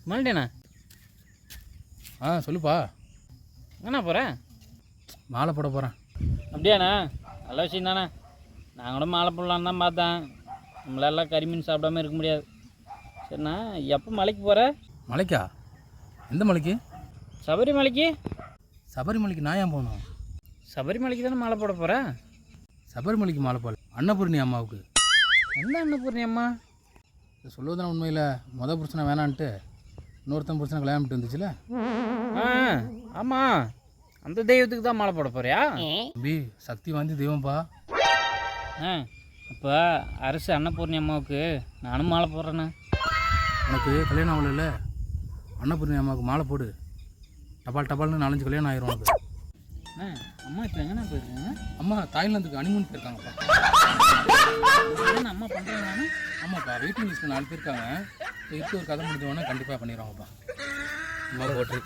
மறுபடியாண்ணா சொல்லுப்பா. எங்கண்ணா போகிறேன்? மாலை போட போகிறேன். அப்படியாண்ணா? நல்ல விஷயம் தானே. நான் கூட மாலை போடலான்னு தான் பார்த்தேன். நம்மளால கறி மீன் சாப்பிடாம இருக்க முடியாது. சரிண்ணா, எப்போ மலைக்கு போகிற? மலைக்கா? எந்த மலைக்கு? சபரிமலைக்கு. சபரிமலைக்கு நான் ஏன் போகணும்? சபரிமலைக்கு தானே மாலை போட போகிறேன். சபரிமலைக்கு மாலை போடல, அன்னபூர்ணி அம்மாவுக்கு. எந்த அன்னபூர்ணி அம்மா? சொல்லுவதுனா உண்மையில் மொதல் புருஷனை வேணான்ட்டு இன்னொருத்தன் புருஷனை கல்யாணம் பண்ணிட்டு வந்துச்சுல. ஆமாம், அந்த தெய்வத்துக்கு தான் மாலை போட போறியா? தம்பி, சக்தி வாய்ந்த தெய்வம்ப்பா. அப்போ அரசு அன்னபூர்ணி அம்மாவுக்கு நானும் மாலை போடுறேண்ணே. உனக்கு கல்யாணம் ஆகல, அன்னபூர்ணி அம்மாவுக்கு மாலை போடு. டபால்னு 4-5 கல்யாணம் ஆயிரும் உனக்கு. அம்மா இப்போ எங்கண்ணா போயிருக்காங்க? அம்மா தாய்லாந்துக்கு ஹனிமூன் போயிருக்காங்கப்பா. அம்மா பண்ணுறாங்க? ஆமாப்பா, வெயிட்டிங் லிஸ்ட்டில் 4 பேர் இருக்காங்க. இப்போ ஒரு கதை முடிஞ்சவொடனே கண்டிப்பாக பண்ணிடுவாங்கப்பா. அம்மா போட்டு